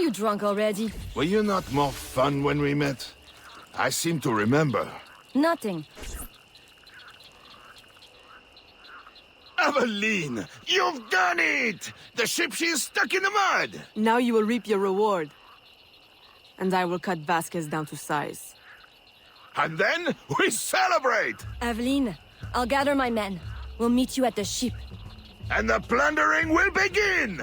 you drunk already? Were you not more fun when we met? I seem to remember. Nothing. Aveline! You've done it! The ship, she is stuck in the mud! Now you will reap your reward. And I will cut Vasquez down to size. And then we celebrate! Aveline, I'll gather my men. We'll meet you at the ship. And the plundering will begin!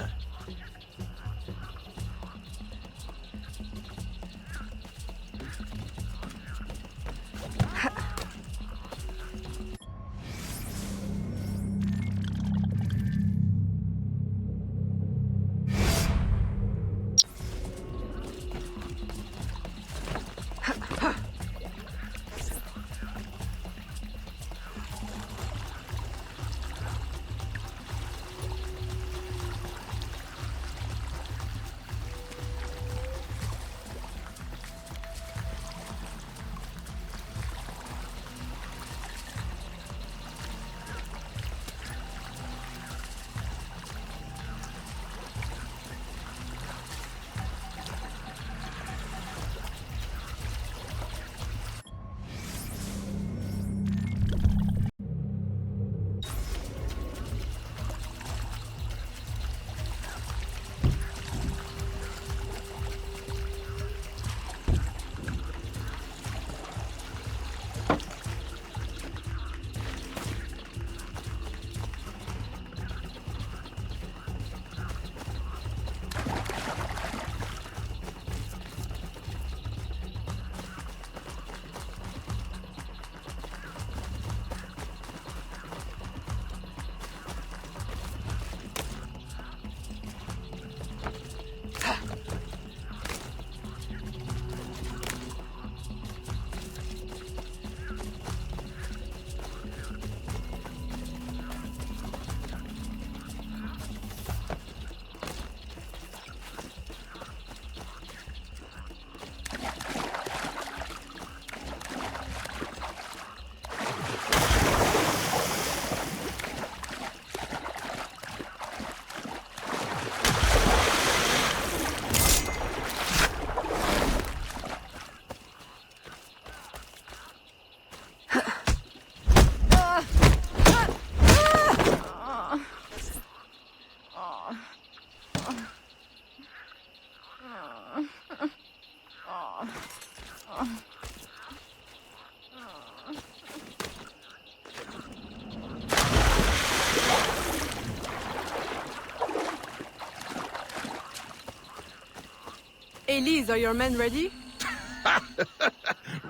Elise, are your men ready?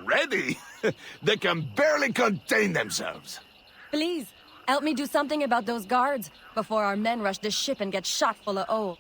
Ready? They can barely contain themselves. Please, help me do something about those guards before our men rush the ship and get shot full of oil.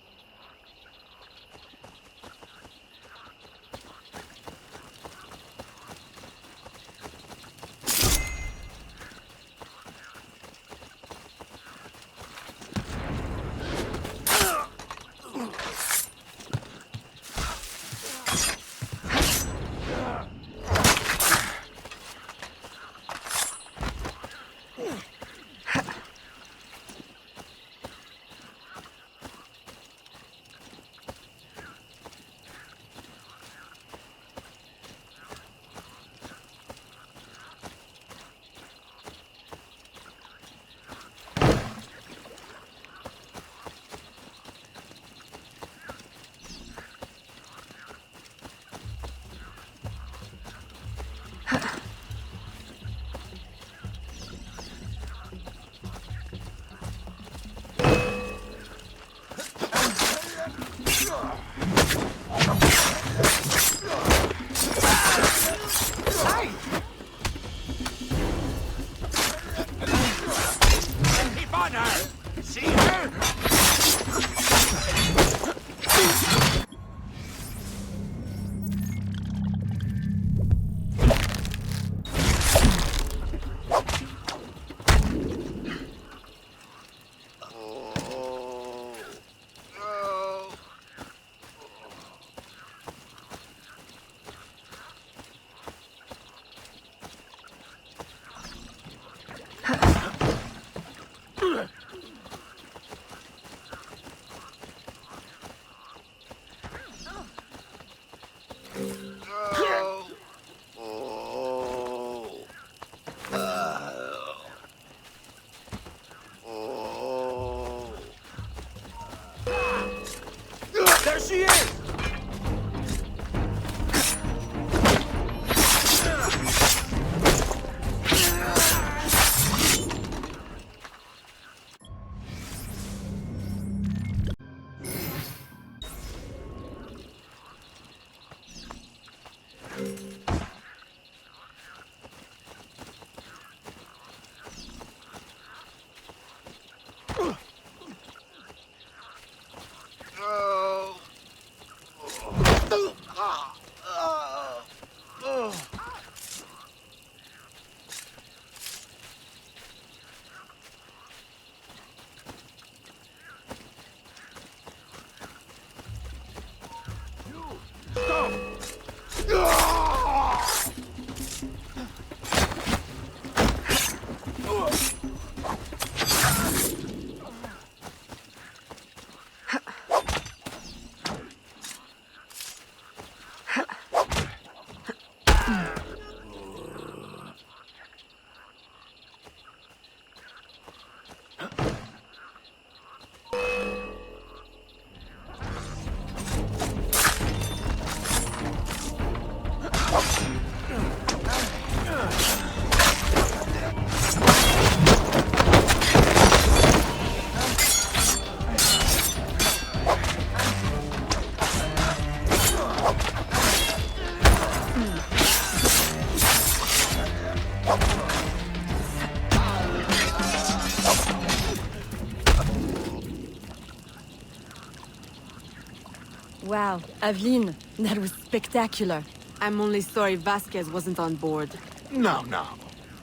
Wow, Aveline, that was spectacular. I'm only sorry Vasquez wasn't on board. No, no.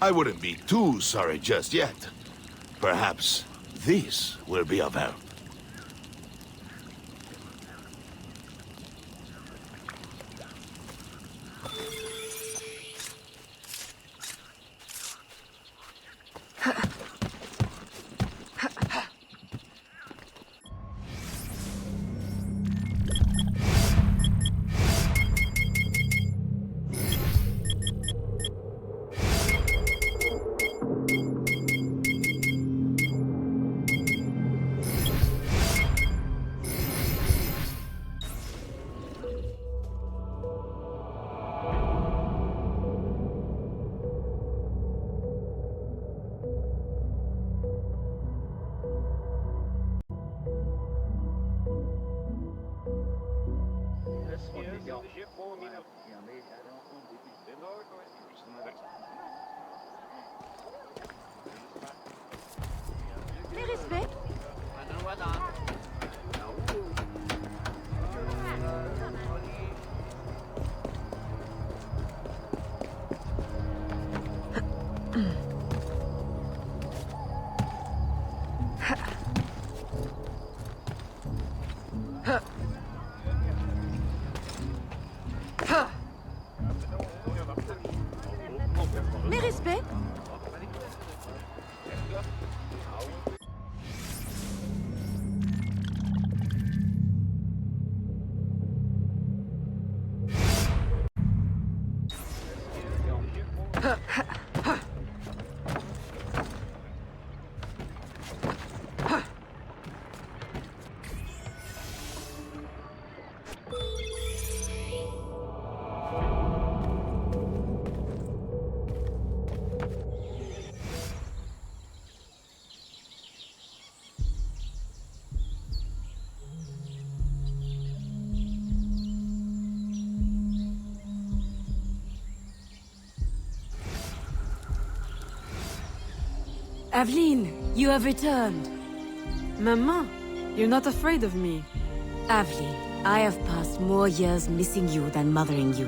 I wouldn't be too sorry just yet. Perhaps this will be of help. Mes respects. Mes respects. Aveline, you have returned. Maman, you're not afraid of me. Aveline, I have passed more years missing you than mothering you.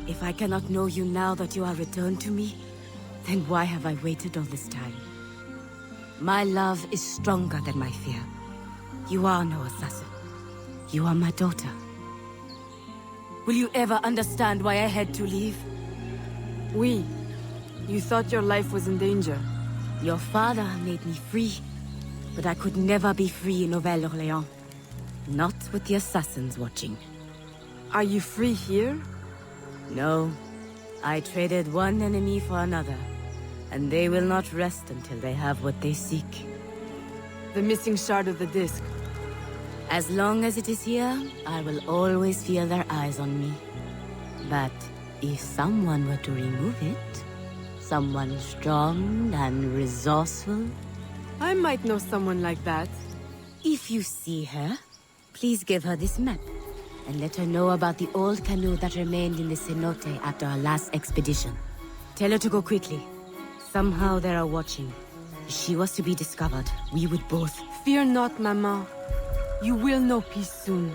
If I cannot know you now that you are returned to me, then why have I waited all this time? My love is stronger than my fear. You are no assassin. You are my daughter. Will you ever understand why I had to leave? Oui. You thought your life was in danger. Your father made me free, but I could never be free in Nouvelle-Orléans. Not with the assassins watching. Are you free here? No. I traded one enemy for another, and they will not rest until they have what they seek. The missing shard of the disc. As long as it is here, I will always feel their eyes on me. But if someone were to remove it, someone strong and resourceful, I might know someone like that. if you see her, please give her this map, and let her know about the old canoe that remained in the cenote after our last expedition. Tell her to go quickly. Somehow they are watching. If she was to be discovered, we would both... Fear not, Maman. You will know peace soon.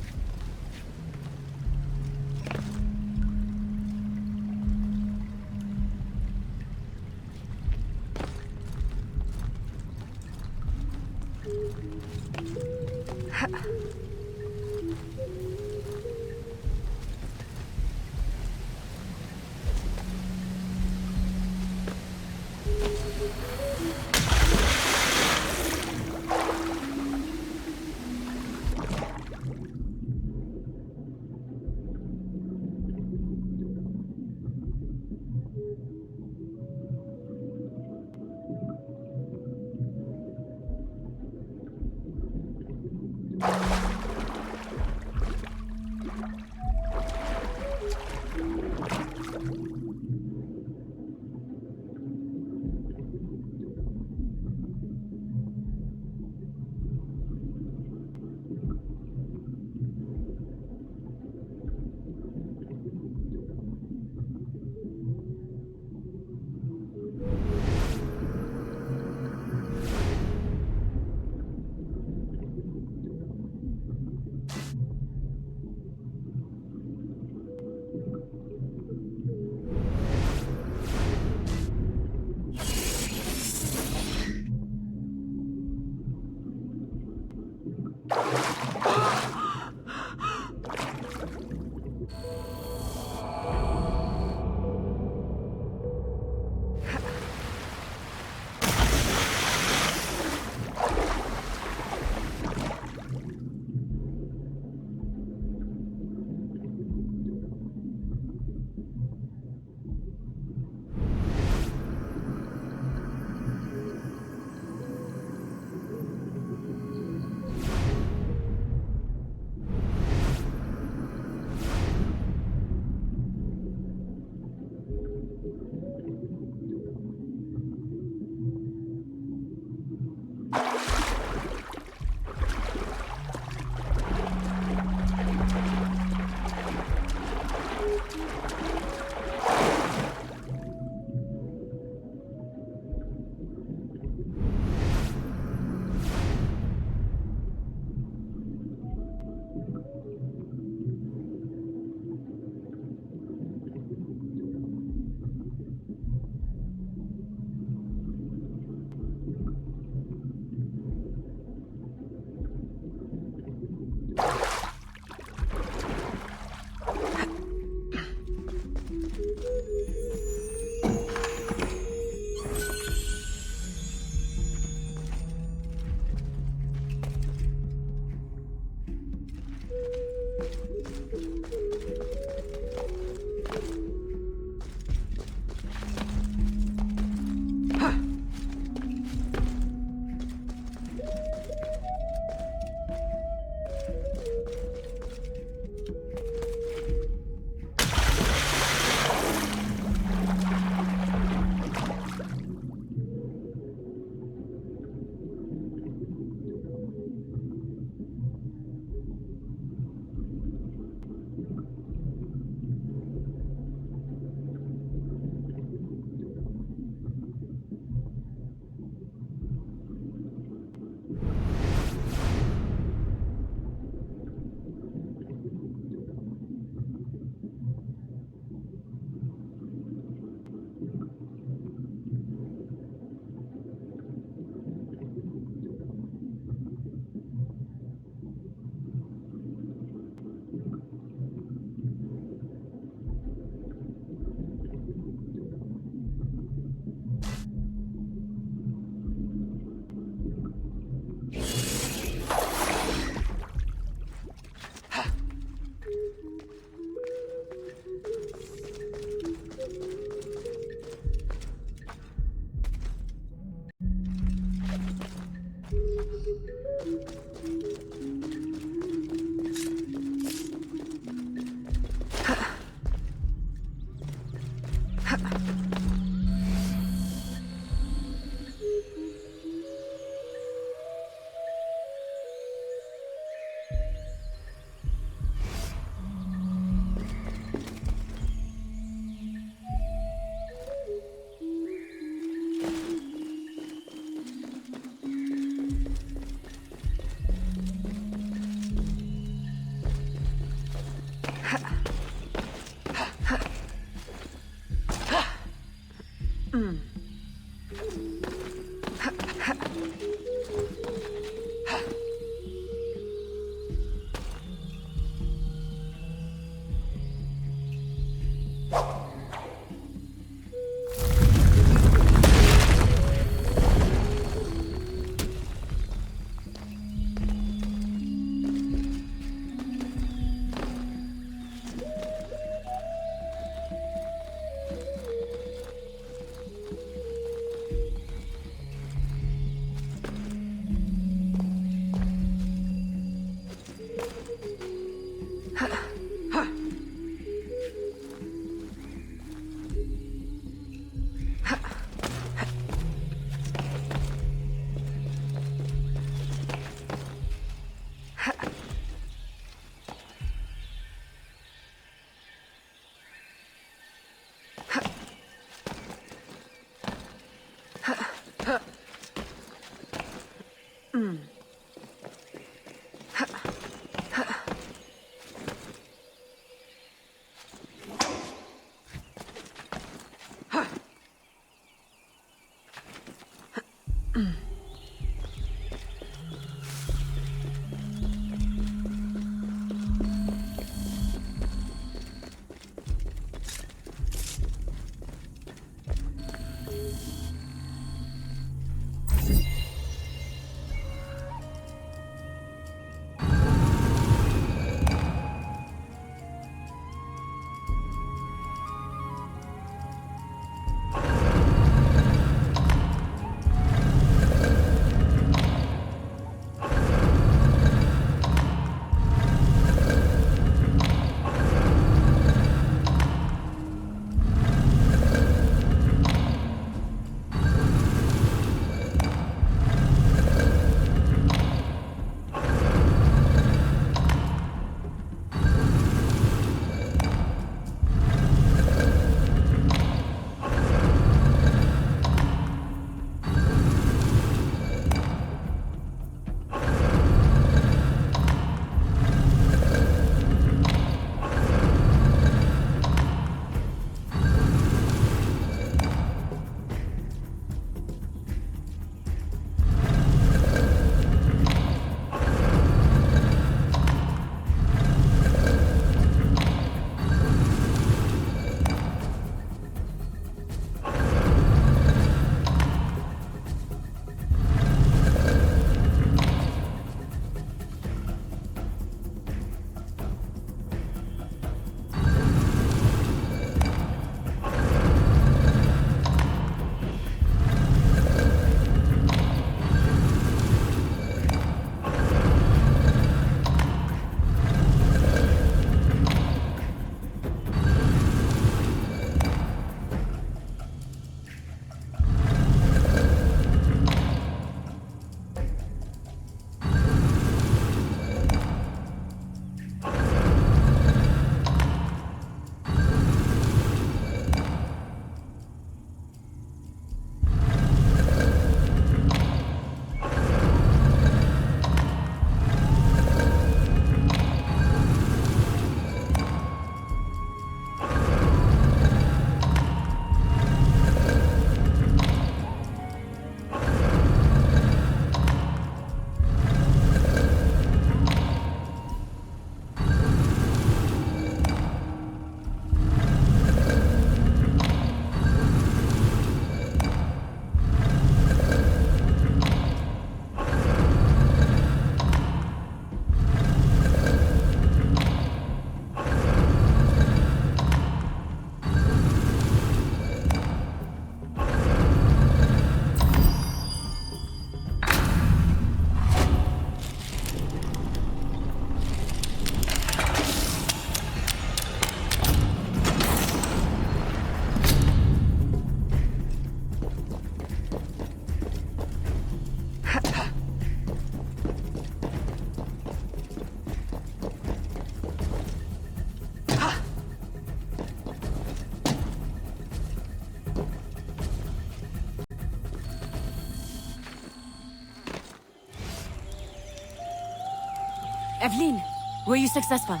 Evelyn, were you successful?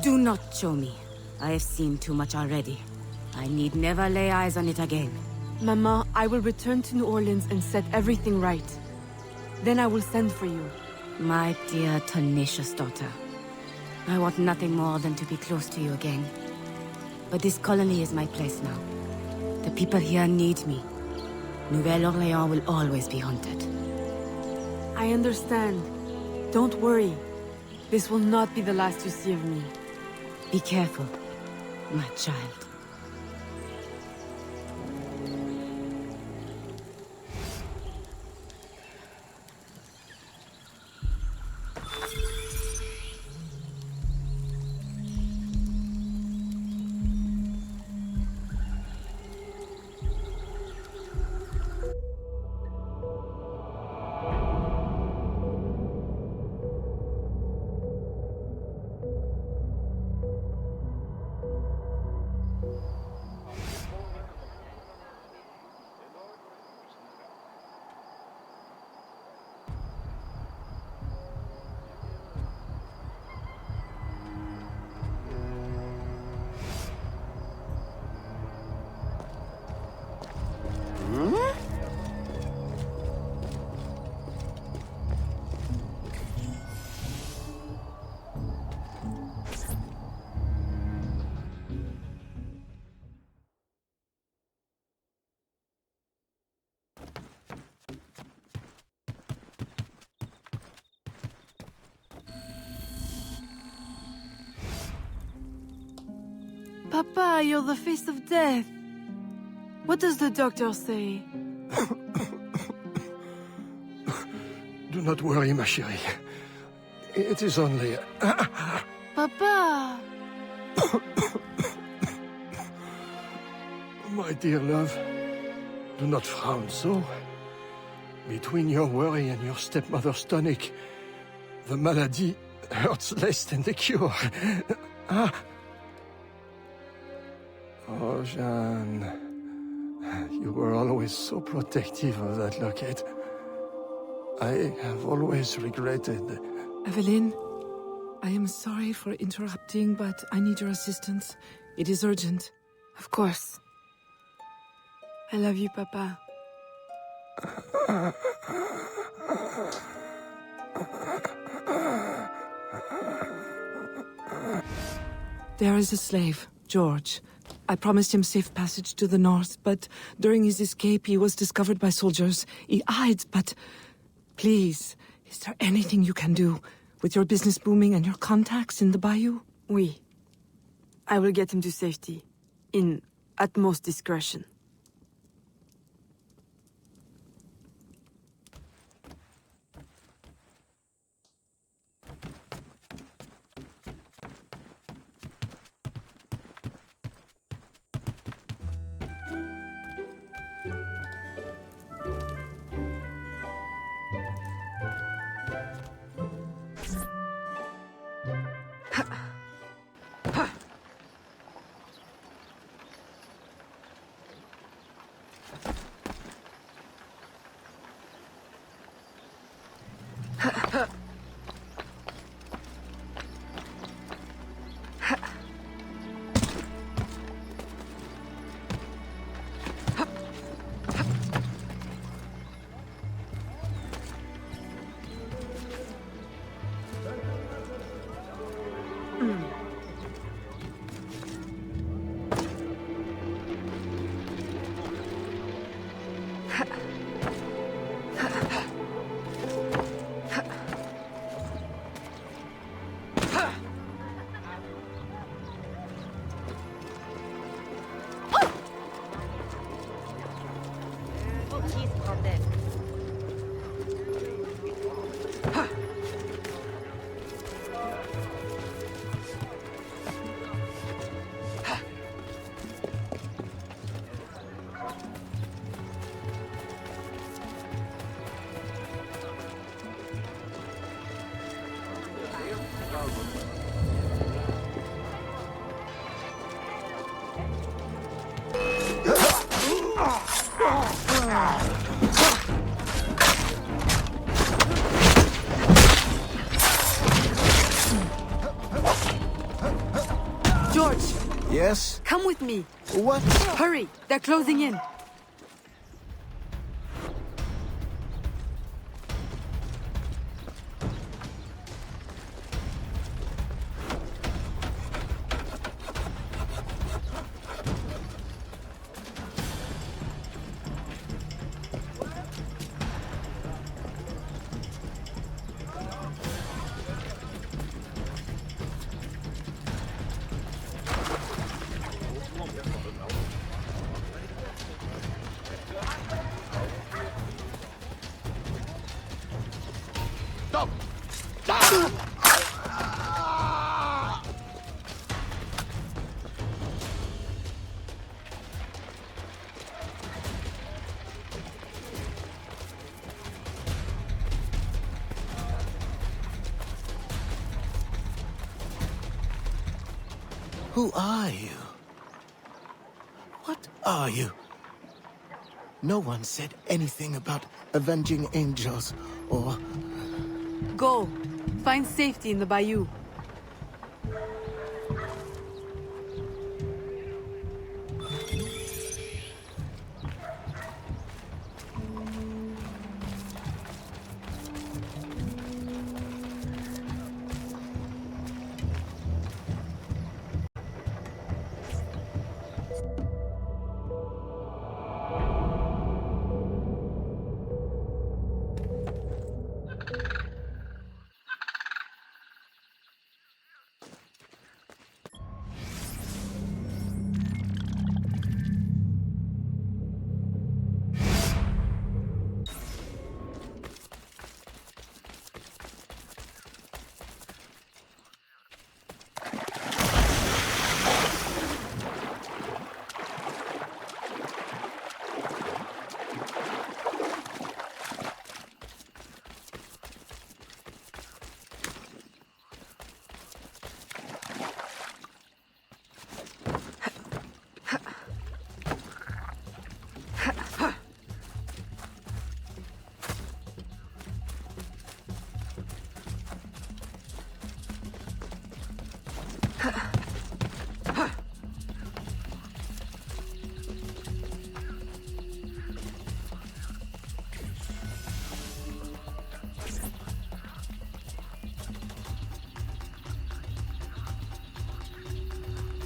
Do not show me. I have seen too much already. I need never lay eyes on it again. Mama, I will return to New Orleans and set everything right. Then I will send for you. My dear, tenacious daughter. I want nothing more than to be close to you again. But this colony is my place now. The people here need me. Nouvelle-Orléans will always be haunted. I understand. Don't worry. This will not be the last you see of me. Be careful, my child. Papa, you're the face of death. What does the doctor say? Do not worry, ma chérie. It is only... Papa! My dear love, do not frown so. Between your worry and your stepmother's tonic, the malady hurts less than the cure. Oh, Jeanne, you were always so protective of that locket. I have always regretted... Evelyn, I am sorry for interrupting, but I need your assistance. It is urgent. Of course. I love you, Papa. There is a slave, George. I promised him safe passage to the north, but during his escape he was discovered by soldiers. He hides, but... Please, is there anything you can do? With your business booming and your contacts in the bayou? Oui. I will get him to safety. In utmost discretion. Yes? Come with me. What? Hurry, they're closing in. Stop! Who are you? What are you? No one said anything about avenging angels or... Go. Find safety in the bayou.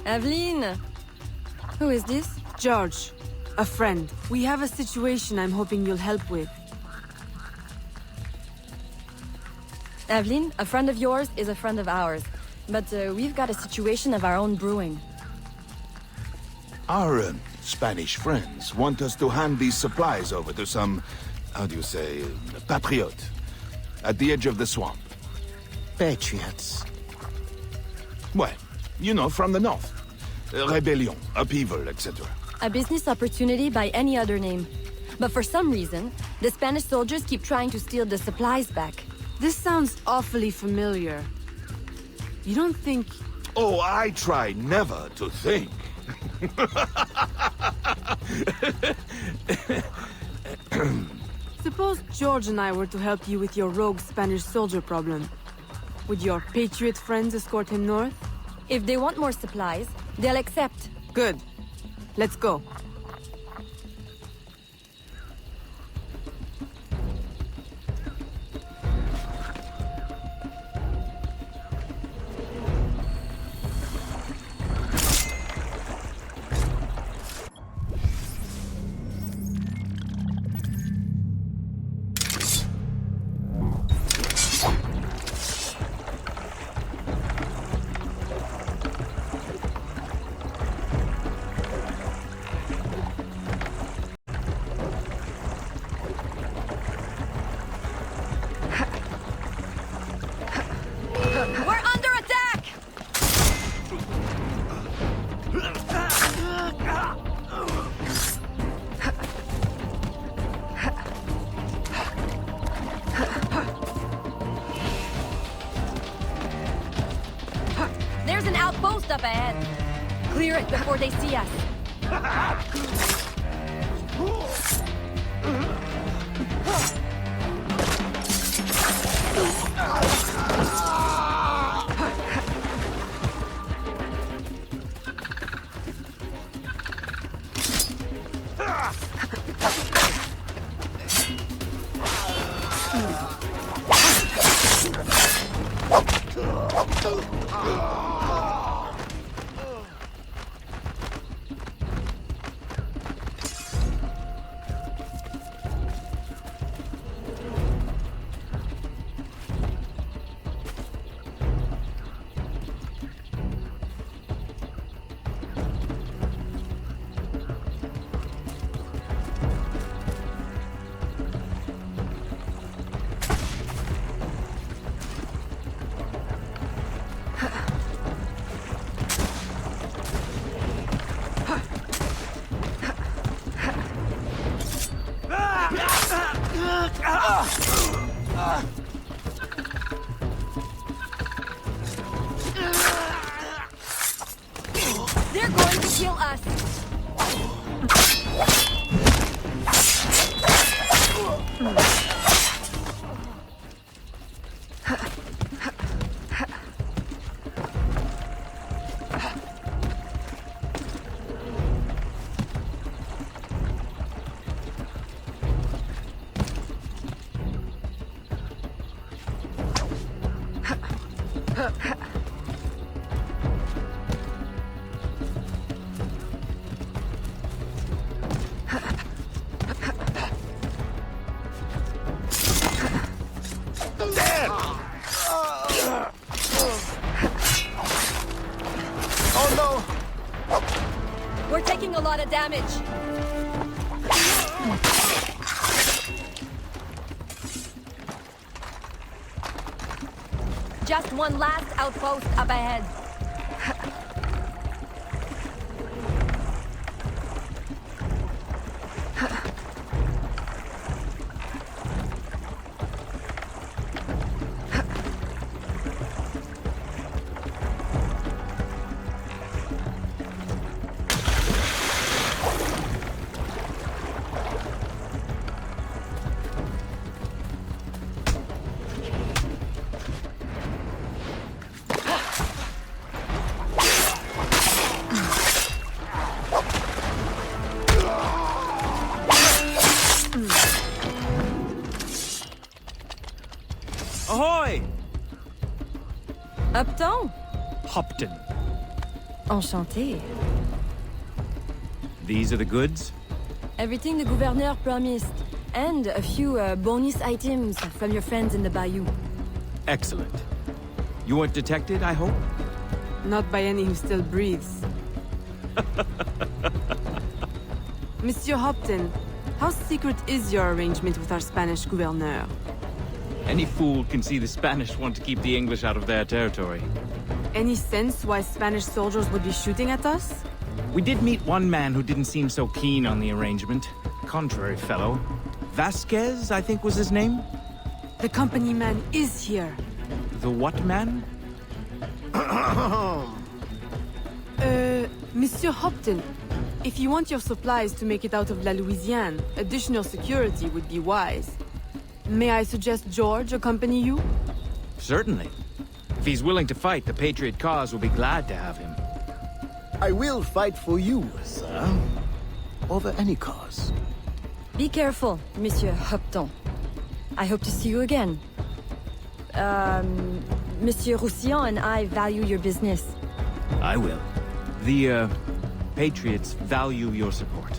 Aveline! Who is this? George, a friend. We have a situation I'm hoping you'll help with. Aveline, a friend of yours is a friend of ours. But we've got a situation of our own brewing. Our Spanish friends want us to hand these supplies over to some, how do you say, patriote, at the edge of the swamp. Patriots. Well, you know, from the north. Rebellion, upheaval, etc. A business opportunity by any other name. But for some reason, the Spanish soldiers keep trying to steal the supplies back. This sounds awfully familiar. You don't think... Oh, I try never to think. Suppose George and I were to help you with your rogue Spanish soldier problem. Would your patriot friends escort him north? If they want more supplies, they'll accept. Good. Let's go. We're under attack! There's an outpost up ahead. Clear it before they see us. Kill us! We're taking a lot of damage. Just one last outpost up ahead. Ahoy! Upton? Hopton. Enchanté. These are the goods? Everything the gouverneur promised. And a few bonus items from your friends in the bayou. Excellent. You weren't detected, I hope? Not by any who still breathes. Monsieur Hopton, how secret is your arrangement with our Spanish gouverneur? Any fool can see the Spanish want to keep the English out of their territory. Any sense why Spanish soldiers would be shooting at us? We did meet one man who didn't seem so keen on the arrangement. Contrary fellow. Vasquez, I think was his name? The company man is here. The what man? Monsieur Hopton, if you want your supplies to make it out of La Louisiane, additional security would be wise. May I suggest George accompany you? Certainly. If he's willing to fight, the Patriot cause will be glad to have him. I will fight for you, sir. Over any cause. Be careful, Monsieur Hopton. I hope to see you again. Monsieur Roussillon and I value your business. I will. The, Patriots value your support.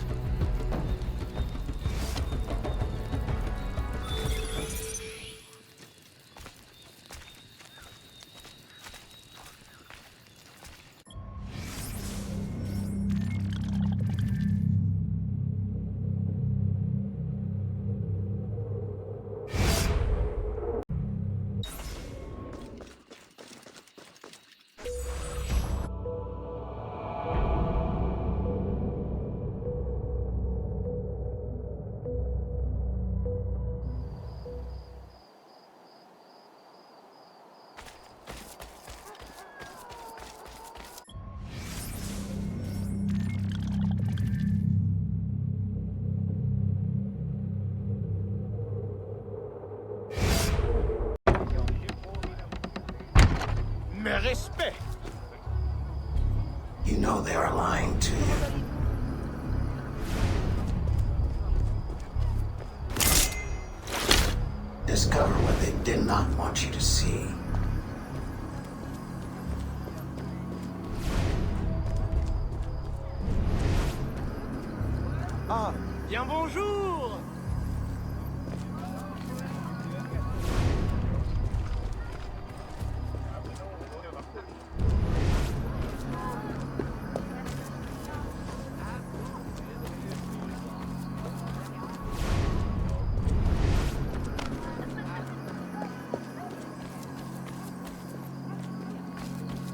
You know they are lying to you. Discover what they did not want you to see. Ah, bien bonjour!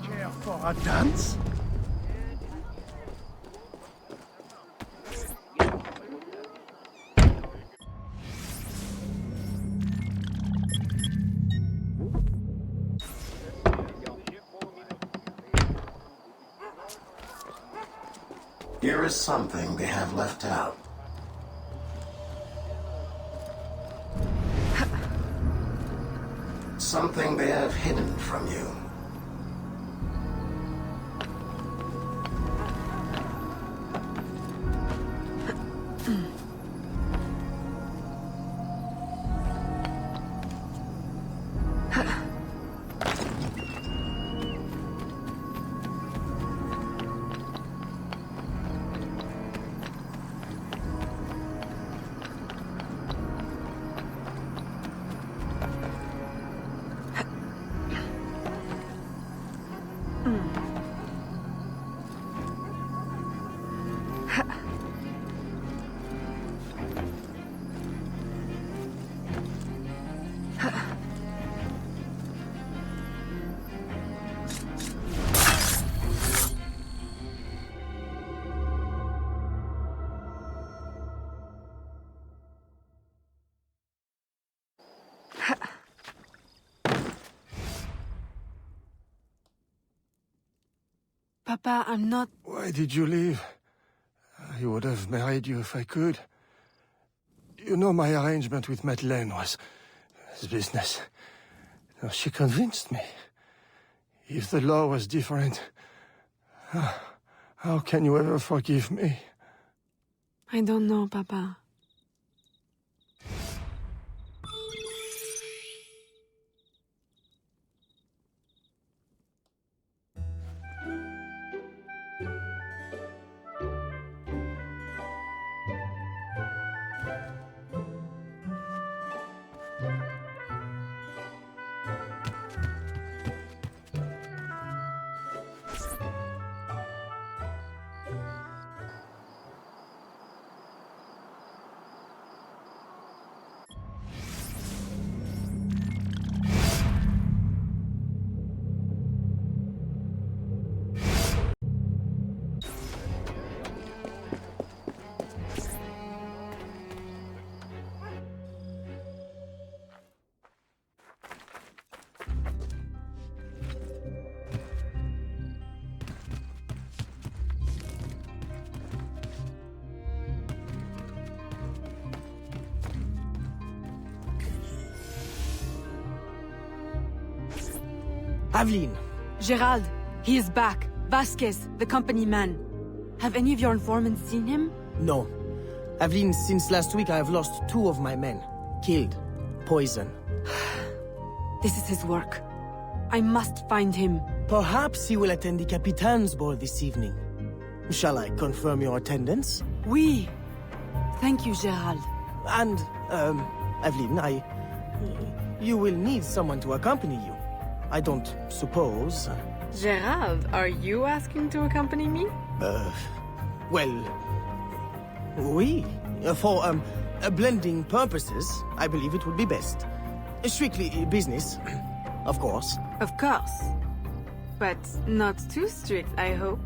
Care for a dance? Here is something they have left out. Something they have hidden from you. Papa, I'm not... Why did you leave? I would have married you if I could. You know, my arrangement with Madeleine was business. No, she convinced me. If the law was different, how can you ever forgive me? I don't know, Papa. Aveline! Gerald, he is back. Vasquez, the company man. Have any of your informants seen him? No. Aveline, since last week I have lost 2 of my men. Killed. Poison. This is his work. I must find him. Perhaps he will attend the Capitan's ball this evening. Shall I confirm your attendance? Oui. Thank you, Gerald. And, Aveline, you will need someone to accompany you. I don't suppose... Gerald, are you asking to accompany me? Well... Oui. For, blending purposes, I believe it would be best. Strictly business, of course. Of course. But not too strict, I hope.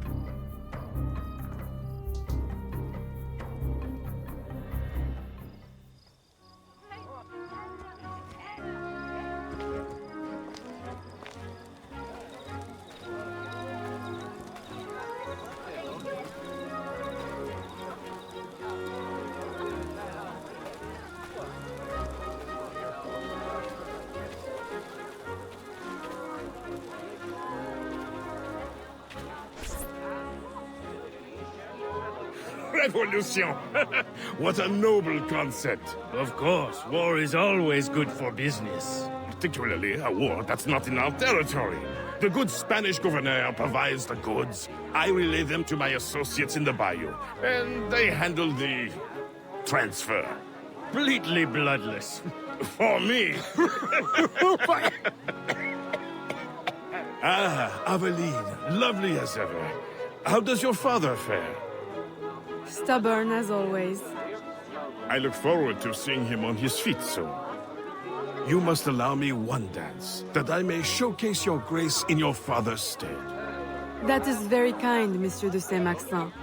Revolution! What a noble concept. Of course, war is always good for business. Particularly a war that's not in our territory. The good Spanish governor provides the goods. I relay them to my associates in the bayou, and they handle the transfer. Completely bloodless. For me. Aveline, lovely as ever. How does your father fare? Stubborn as always. I look forward to seeing him on his feet soon. You must allow me one dance, that I may showcase your grace in your father's stead. That is very kind, Monsieur de Saint-Maxent.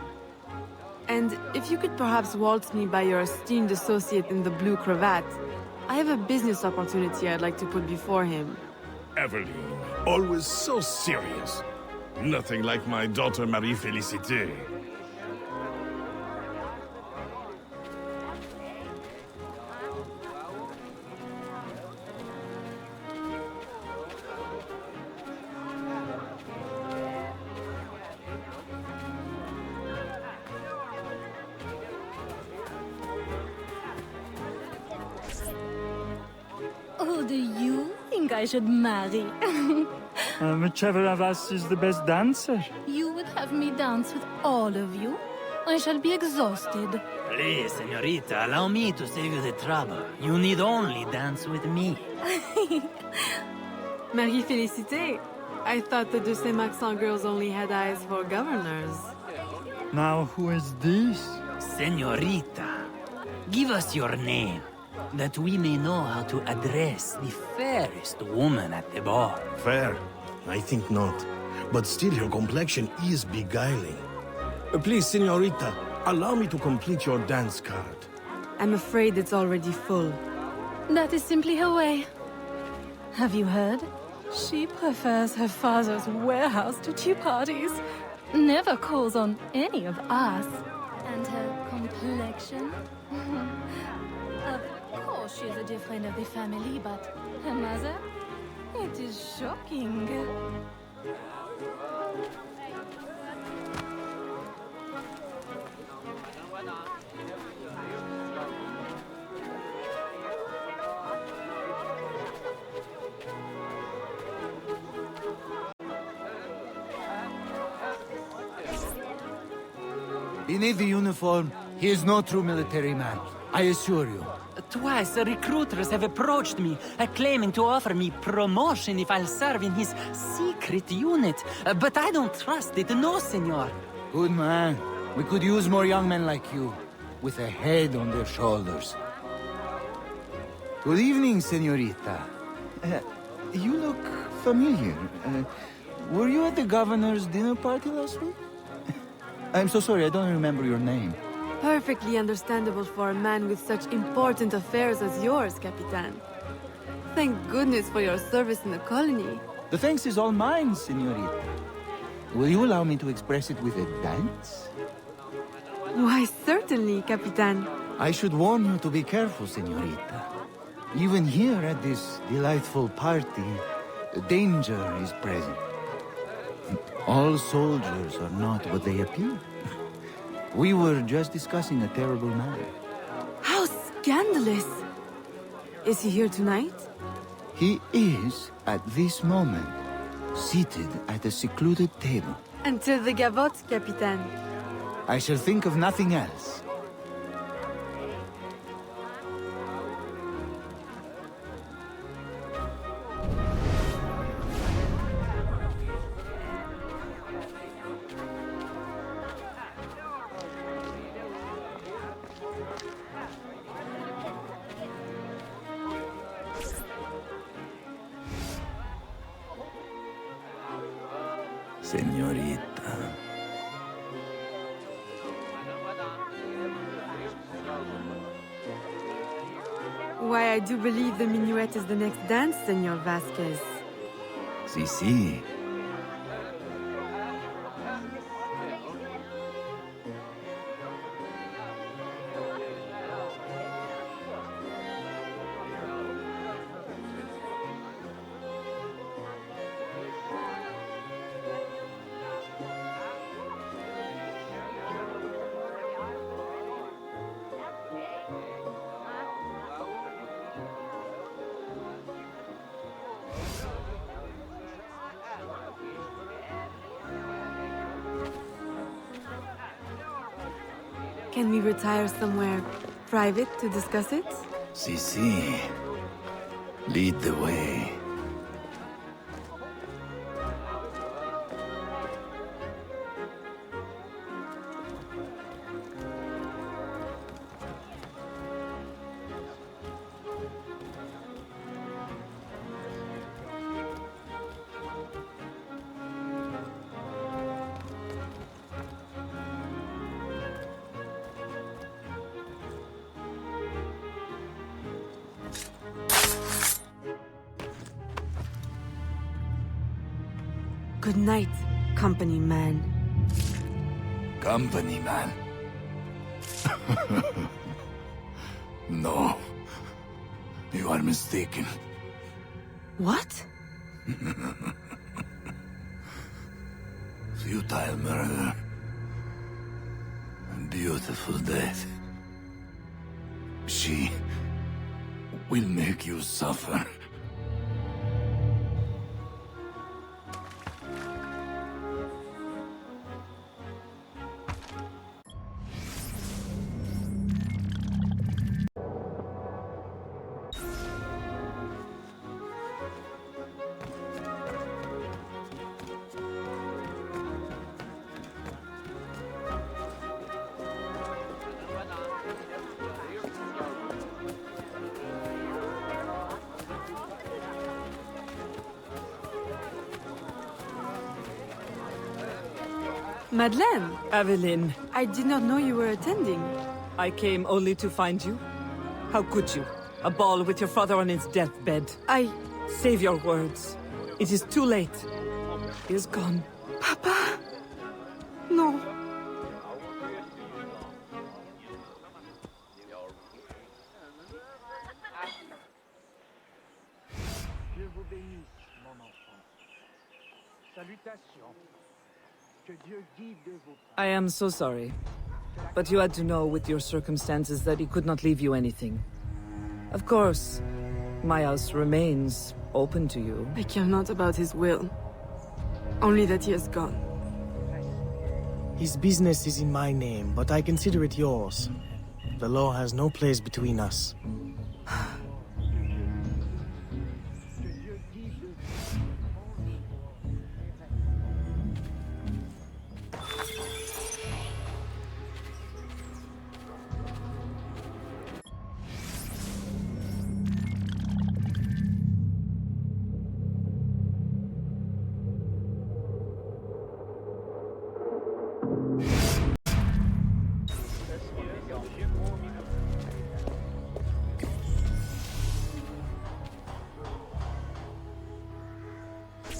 And if you could perhaps waltz me by your esteemed associate in the blue cravat, I have a business opportunity I'd like to put before him. Aveline, always so serious. Nothing like my daughter Marie-Félicité. I should marry. Whichever of us is the best dancer. You would have me dance with all of you? I shall be exhausted. Please, señorita, allow me to save you the trouble. You need only dance with me. Marie-Félicité. I thought the de Saint-Maxent girls only had eyes for governors. Now who is this? Señorita, give us your name, that we may know how to address the fairest woman at the ball. Fair? I think not. But still, your complexion is beguiling. Please, señorita, allow me to complete your dance card. I'm afraid it's already full. That is simply her way. Have you heard? She prefers her father's warehouse to tea parties. Never calls on any of us. And her complexion? Of course she's a dear friend of the family, but her mother? It is shocking. Beneath the uniform, he is no true military man, I assure you. Twice, recruiters have approached me, claiming to offer me promotion if I'll serve in his secret unit. But I don't trust it, no, senor. Good man. We could use more young men like you, with a head on their shoulders. Good evening, senorita. You look familiar. Were you at the governor's dinner party last week? I'm so sorry, I don't remember your name. Perfectly understandable for a man with such important affairs as yours, Capitan. Thank goodness for your service in the colony. The thanks is all mine, senorita. Will you allow me to express it with a dance? Why, certainly, Capitan. I should warn you to be careful, senorita. Even here at this delightful party, danger is present. All soldiers are not what they appear. We were just discussing a terrible matter. How scandalous! Is he here tonight? He is, at this moment, seated at a secluded table. Until the gavotte, Capitan. I shall think of nothing else. Señorita. Why, I do believe the minuet is the next dance, Senor Vasquez. Sí. Can we retire somewhere private to discuss it? Sí. Lead the way. Good night, company man. Company man? No. You are mistaken. What? Futile murder. Beautiful death. She will make you suffer. Madeleine! Evelyn. I did not know you were attending. I came only to find you. How could you? A ball with your father on his deathbed. Save your words. It is too late. He is gone. Papa! No. Dieu vous bénisse, mon enfant. Salutations. Que Dieu guide vos pas. I am so sorry. But you had to know with your circumstances that he could not leave you anything. Of course, my house remains open to you. I care not about his will. Only that he has gone. His business is in my name, but I consider it yours. The law has no place between us.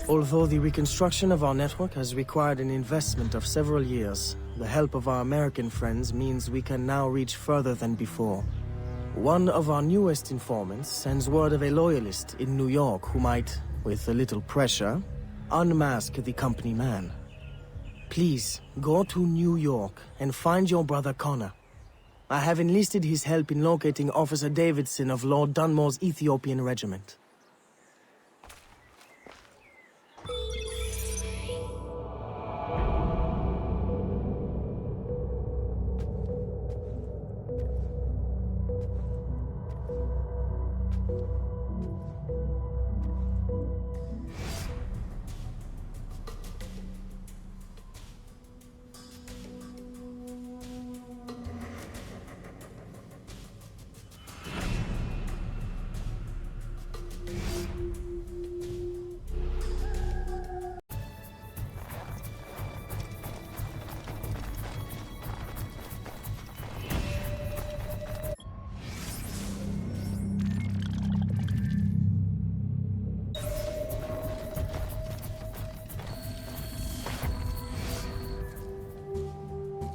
Although the reconstruction of our network has required an investment of several years, the help of our American friends means we can now reach further than before. One of our newest informants sends word of a loyalist in New York who might, with a little pressure, unmask the company man. Please, go to New York and find your brother Connor. I have enlisted his help in locating Officer Davidson of Lord Dunmore's Ethiopian regiment.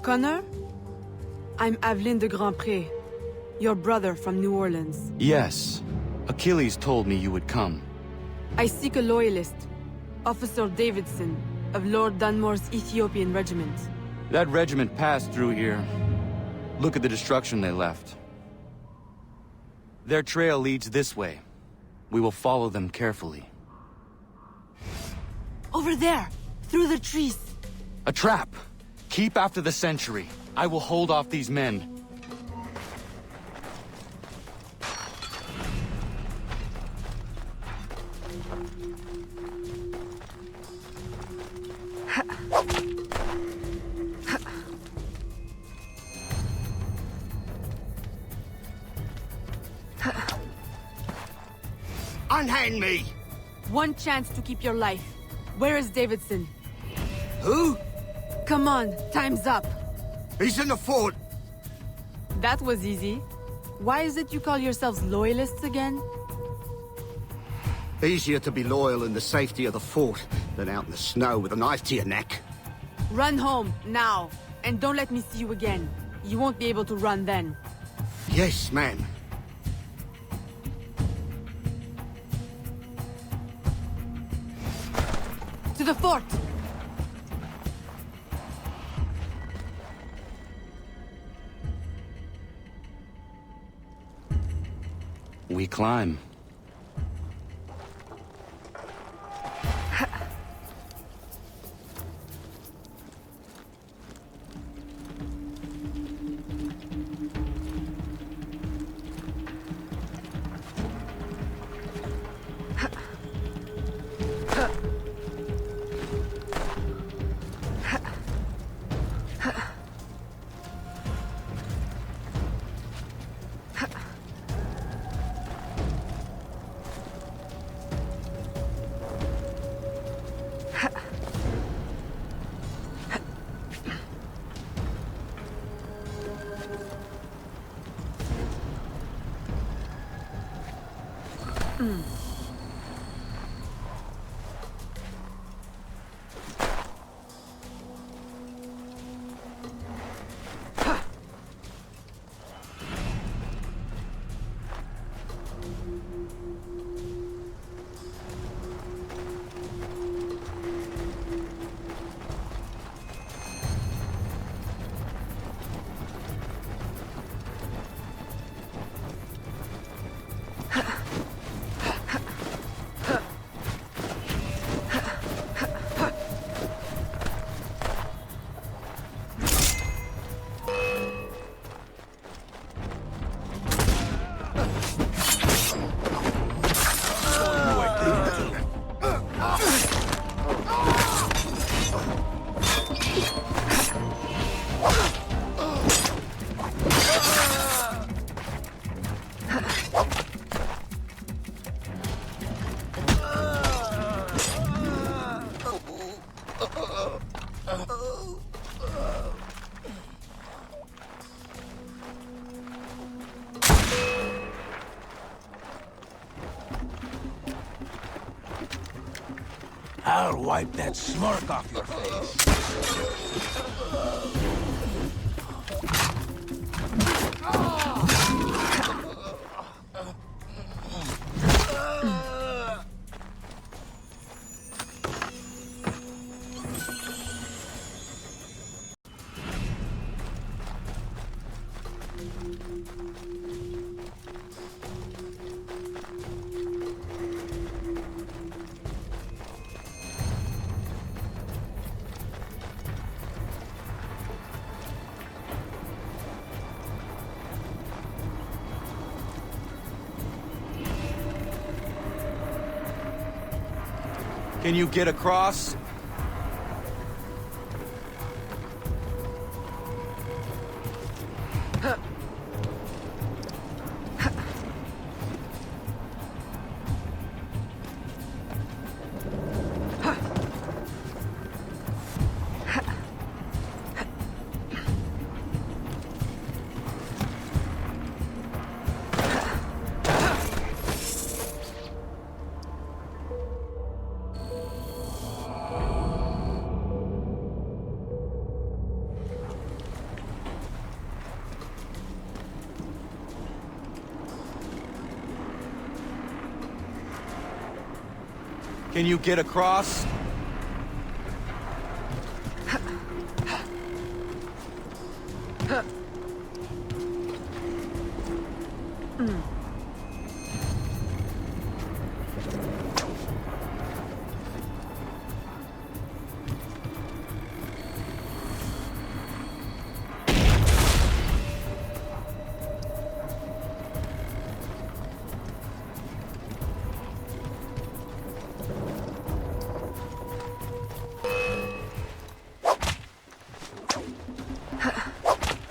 Connor? I'm Aveline de Grandpré, your brother from New Orleans. Yes. Achilles told me you would come. I seek a loyalist, Officer Davidson, of Lord Dunmore's Ethiopian regiment. That regiment passed through here. Look at the destruction they left. Their trail leads this way. We will follow them carefully. Over there! Through the trees! A trap! Keep after the sentry. I will hold off these men. Unhand me! One chance to keep your life. Where is Davidson? Who? Come on, time's up. He's in the fort. That was easy. Why is it you call yourselves loyalists again? Easier to be loyal in the safety of the fort than out in the snow with a knife to your neck. Run home, now. And don't let me see you again. You won't be able to run then. Yes, ma'am. To the fort! We climb. I'll wipe that smirk off your face. Can you get across? Can you get across?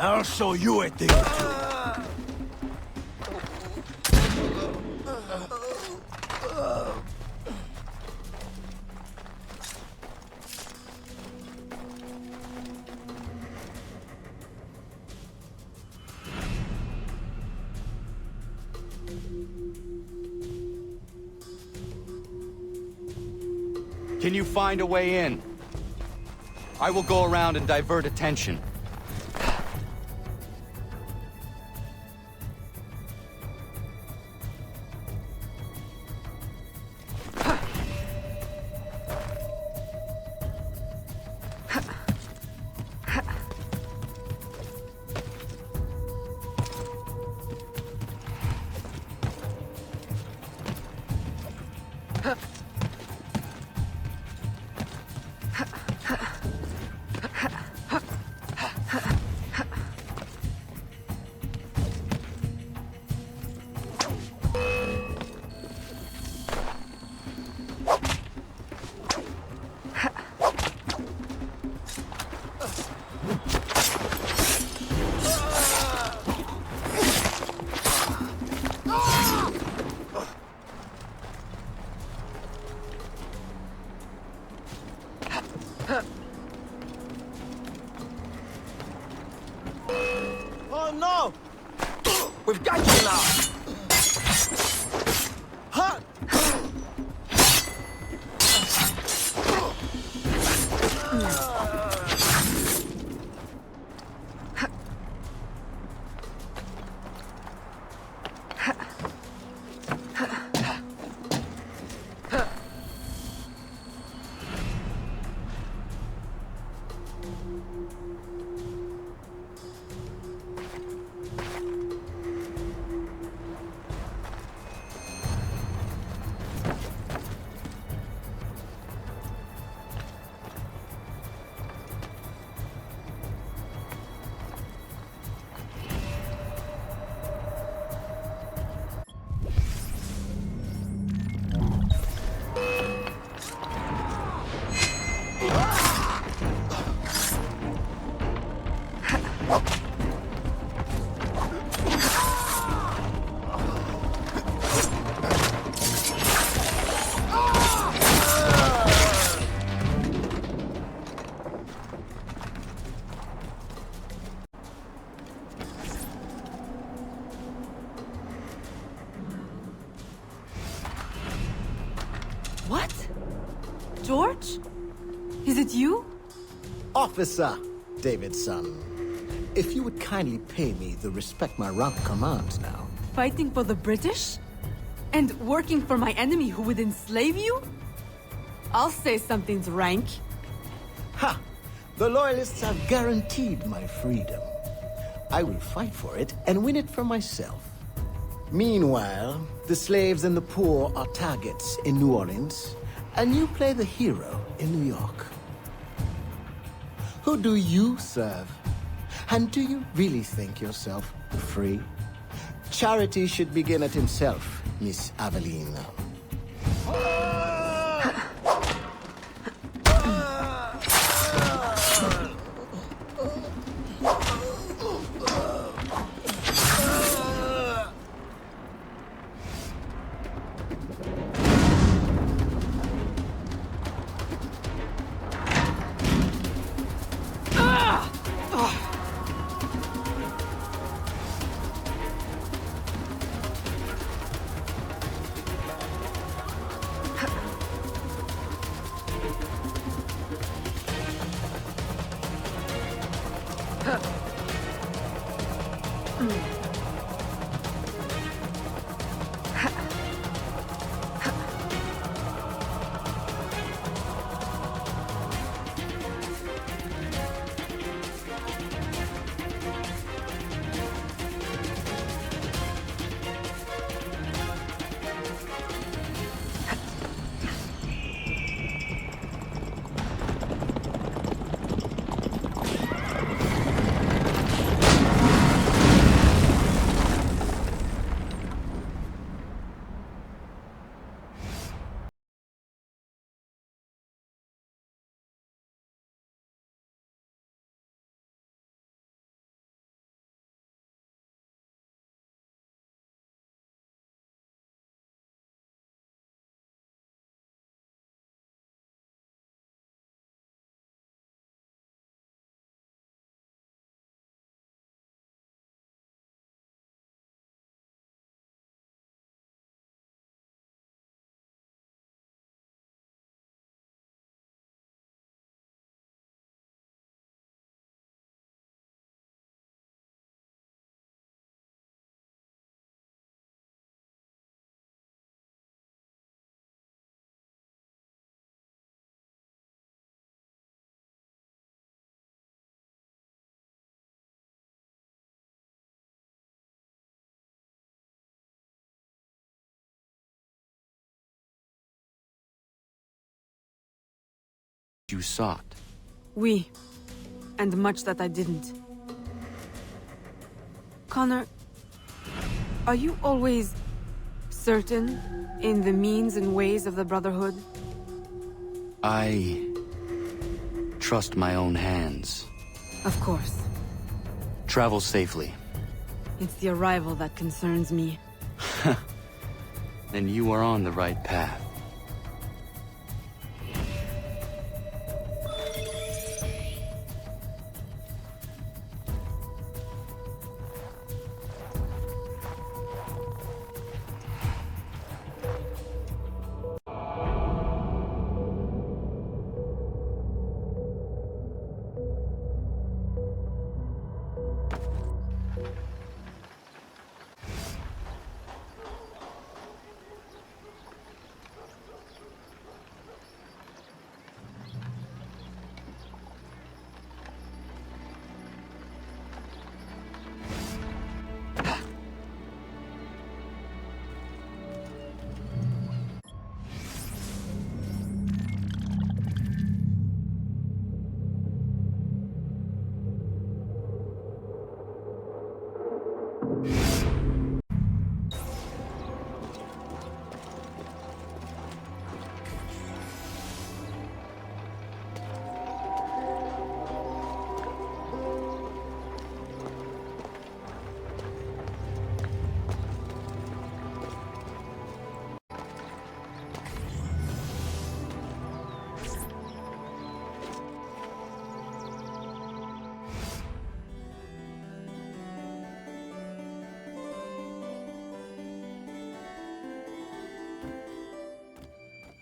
I'll show you a thing or two. Can you find a way in? I will go around and divert attention. Oh no! We've got you now! Huh? George? Is it you? Officer Davidson, if you would kindly pay me the respect my rank commands now. Fighting for the British? And working for my enemy who would enslave you? I'll say something's rank. Ha! The Loyalists have guaranteed my freedom. I will fight for it and win it for myself. Meanwhile, the slaves and the poor are targets in New Orleans, and you play the hero in New York. Who do you serve? And do you really think yourself free? Charity should begin at himself, Miss Aveline. You sought. Oui. And much that I didn't. Connor, are you always certain in the means and ways of the Brotherhood? I trust my own hands. Of course. Travel safely. It's the arrival that concerns me. Then you are on the right path.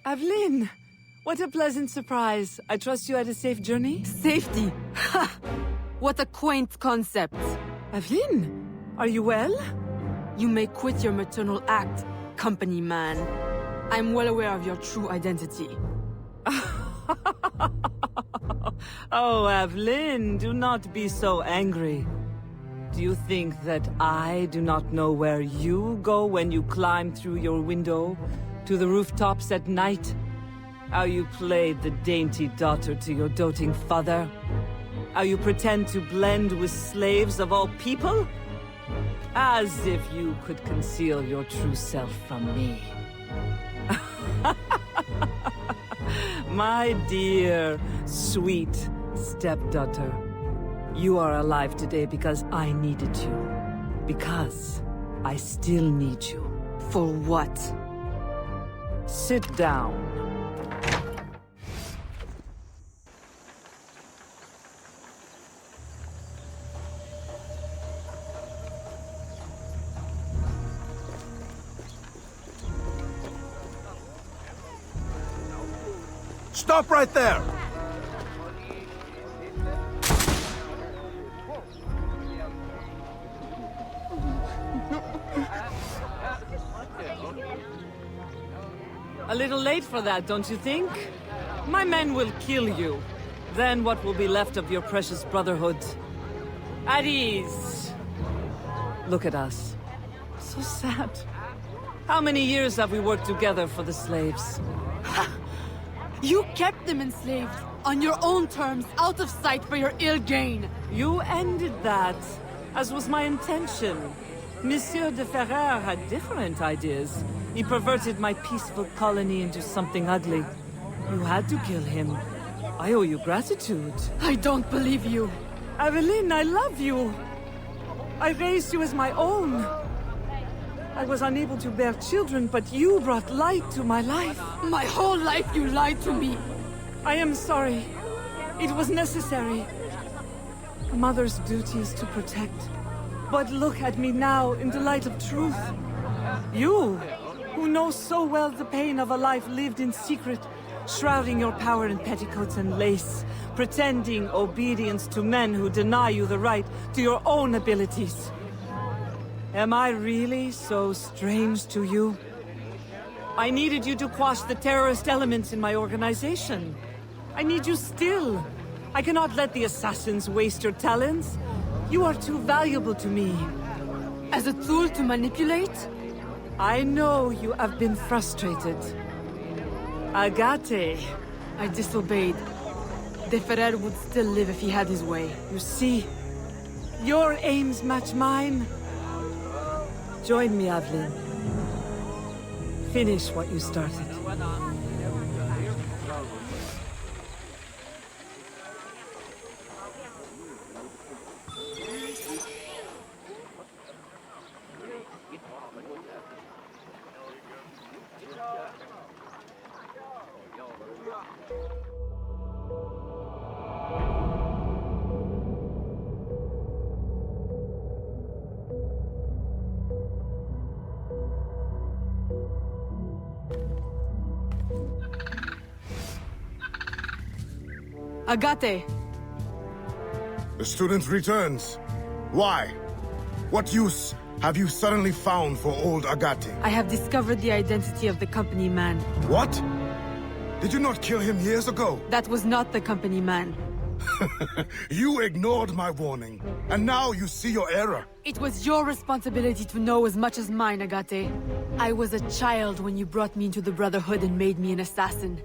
Aveline! What a pleasant surprise. I trust you had a safe journey? Safety? Ha! What a quaint concept. Aveline, are you well? You may quit your maternal act, company man. I'm well aware of your true identity. Oh, Aveline, do not be so angry. Do you think that I do not know where you go when you climb through your window to the rooftops at night? How you played the dainty daughter to your doting father? How you pretend to blend with slaves of all people? As if you could conceal your true self from me. My dear, sweet stepdaughter. You are alive today because I needed you. Because I still need you. For what? Sit down. Stop right there! A little late for that, don't you think? My men will kill you. Then what will be left of your precious brotherhood? At ease. Look at us. So sad. How many years have we worked together for the slaves? You kept them enslaved, on your own terms, out of sight for your ill gain. You ended that, as was my intention. Monsieur de Ferrer had different ideas. He perverted my peaceful colony into something ugly. You had to kill him. I owe you gratitude. I don't believe you. Aveline, I love you. I raised you as my own. I was unable to bear children, but you brought light to my life. My whole life you lied to me. I am sorry. It was necessary. A mother's duty is to protect. But look at me now in the light of truth. You, who know so well the pain of a life lived in secret, shrouding your power in petticoats and lace, pretending obedience to men who deny you the right to your own abilities. Am I really so strange to you? I needed you to quash the terrorist elements in my organization. I need you still. I cannot let the assassins waste your talents. You are too valuable to me. As a tool to manipulate? I know you have been frustrated. Agate. I disobeyed. De Ferrer would still live if he had his way. You see, your aims match mine. Join me, Aveline. Finish what you started. Agate! The student returns. Why? What use have you suddenly found for old Agate? I have discovered the identity of the company man. What? Did you not kill him years ago? That was not the company man. You ignored my warning, and now you see your error. It was your responsibility to know as much as mine, Agate. I was a child when you brought me into the Brotherhood and made me an assassin.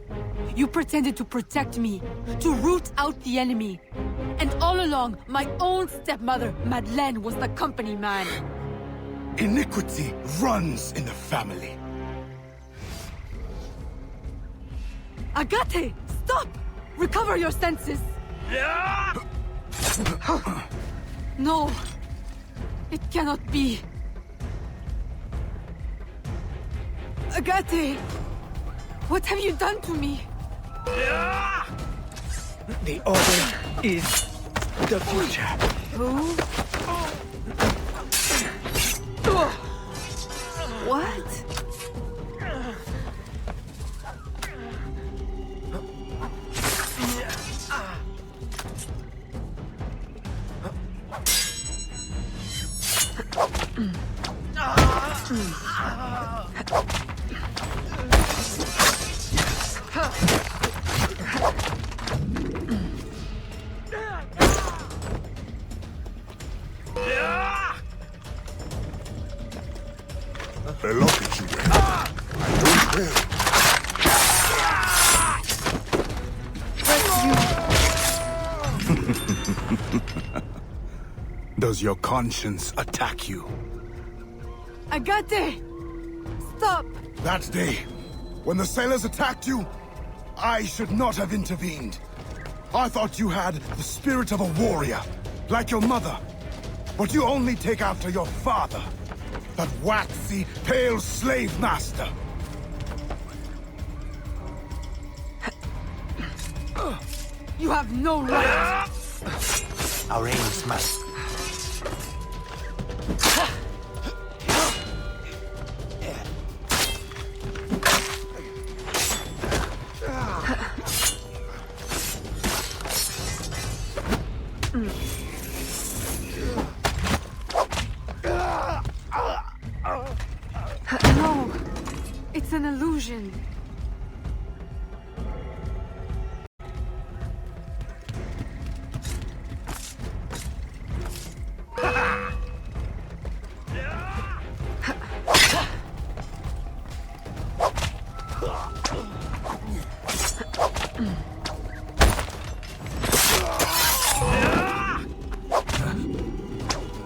You pretended to protect me, to root out the enemy. And all along, my own stepmother, Madeleine, was the company man. Iniquity runs in the family. Agate! Stop! Recover your senses! No! It cannot be! Agate! What have you done to me? The Order is the future. Who? What? They look at you. I don't care. Does your conscience attack you? Agate! Stop! That day, when the sailors attacked you, I should not have intervened. I thought you had the spirit of a warrior, like your mother. But you only take after your father, that waxy, pale slave master. You have no right! Our aims must... No! It's an illusion.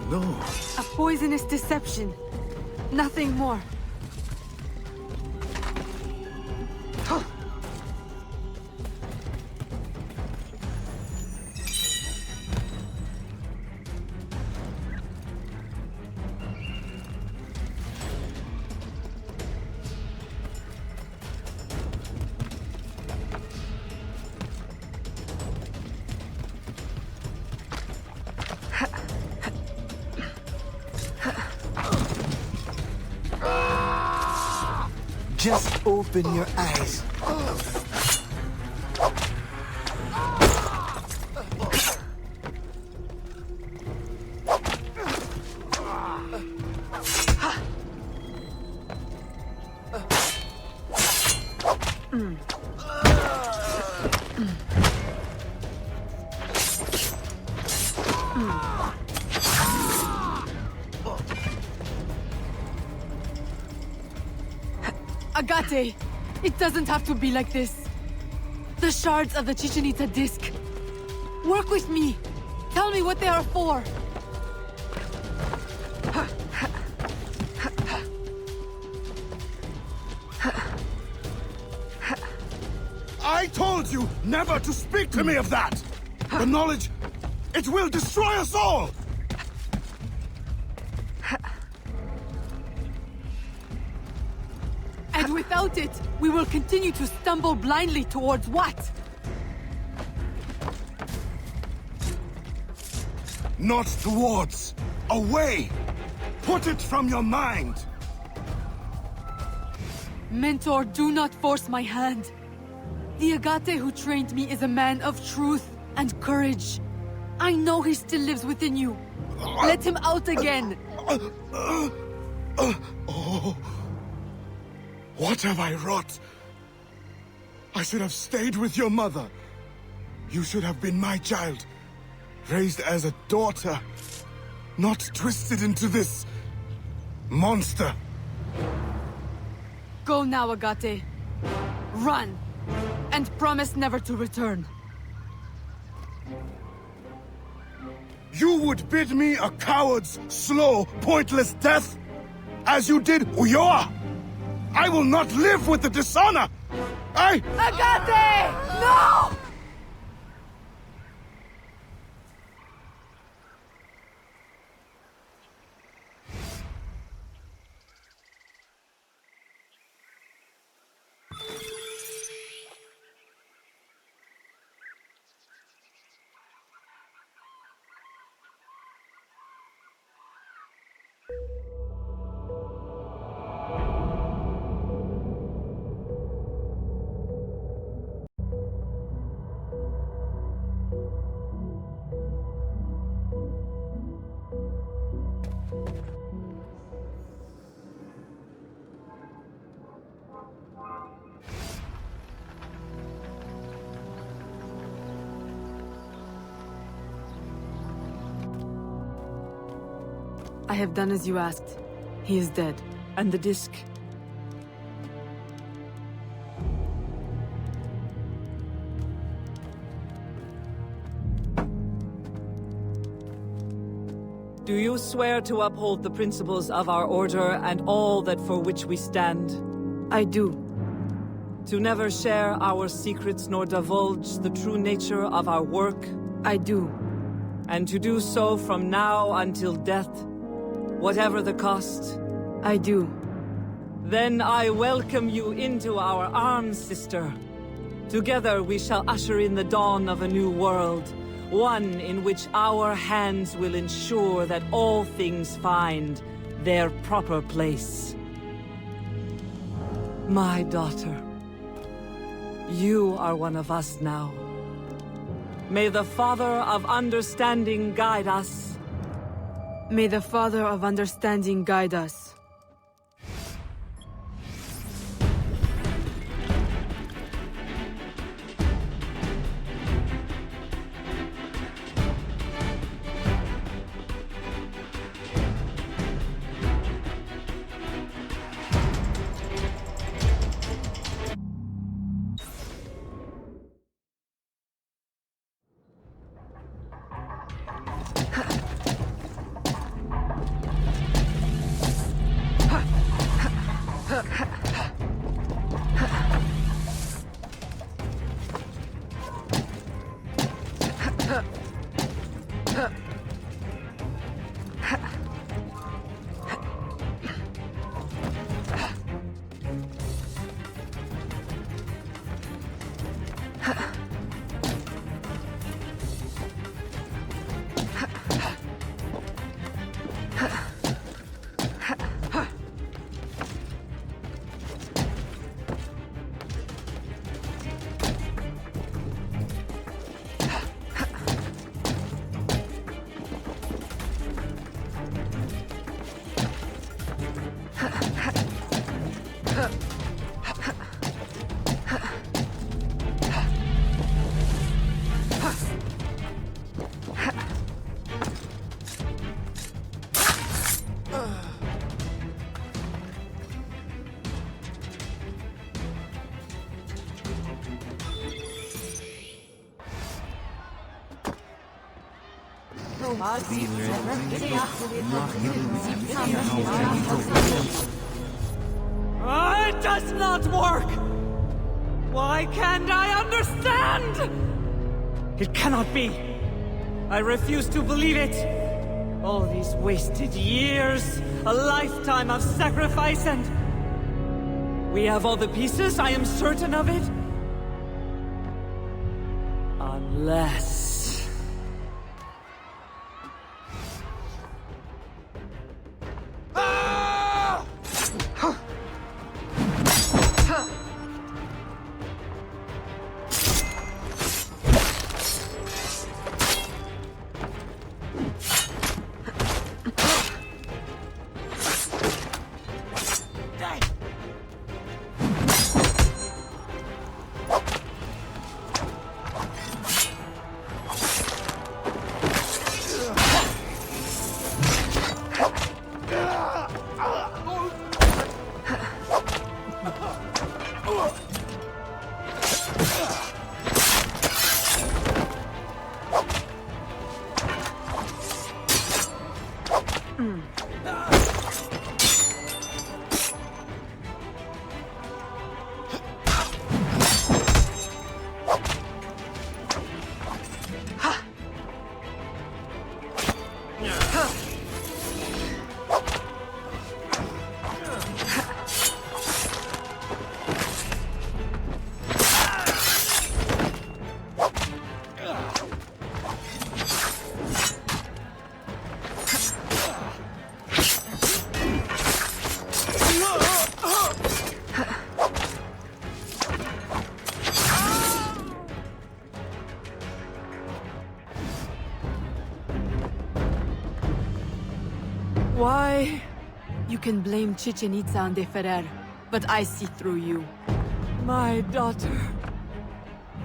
No. A poisonous deception. Nothing more. Just open your eyes. Agate! It doesn't have to be like this. The shards of the Chichen Itza disc. Work with me. Tell me what they are for. I told you never to speak to me of that! The knowledge, it will destroy us all! And without it, we will continue to stumble blindly towards what? Not towards. Away! Put it from your mind! Mentor, do not force my hand. The Agate who trained me is a man of truth and courage. I know he still lives within you. Let him out again! Oh. What have I wrought? I should have stayed with your mother. You should have been my child, raised as a daughter, not twisted into this monster. Go now, Agate. Run! And promise never to return. You would bid me a coward's, slow, pointless death? As you did Ulloa? I will not live with the dishonor! Agate! No! I have done as you asked. He is dead. And the disc? Do you swear to uphold the principles of our order and all that for which we stand? I do. To never share our secrets nor divulge the true nature of our work? I do. And to do so from now until death, whatever the cost? I do. Then I welcome you into our arms, sister. Together we shall usher in the dawn of a new world. One in which our hands will ensure that all things find their proper place. My daughter, you are one of us now. May the Father of Understanding guide us. May the Father of Understanding guide us. It does not work! Why can't I understand? It cannot be. I refuse to believe it. All these wasted years, a lifetime of sacrifice, and... we have all the pieces, I am certain of it. Unless... Why? You can blame Chichen Itza and De Ferrer, but I see through you. My daughter...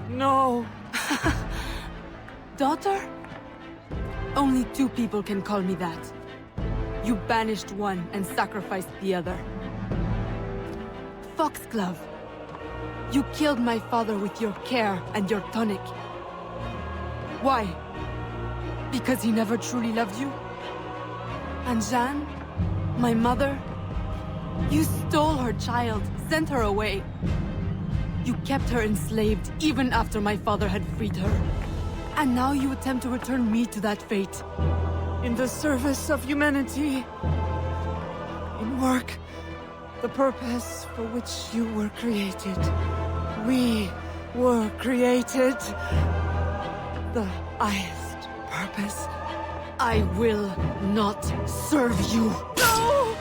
No. Daughter? Only two people can call me that. You banished one and sacrificed the other. Foxglove, you killed my father with your care and your tonic. Why? Because he never truly loved you? And Jeanne, my mother? You stole her child, sent her away. You kept her enslaved even after my father had freed her. And now you attempt to return me to that fate. In the service of humanity. In work, the purpose for which you were created. We were created. The highest purpose. I will not serve you. No!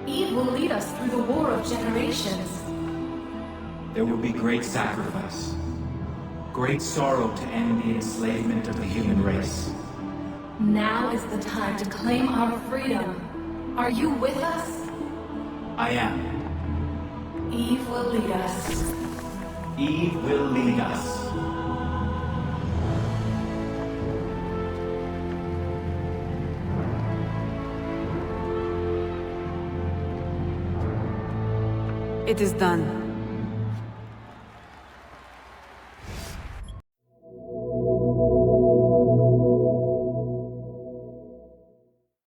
Eve will lead us through the war of generations. There will be great sacrifice. Great sorrow to end the enslavement of the human race. Now is the time to claim our freedom. Are you with us? I am. Eve will lead us. Eve will lead us. It is done.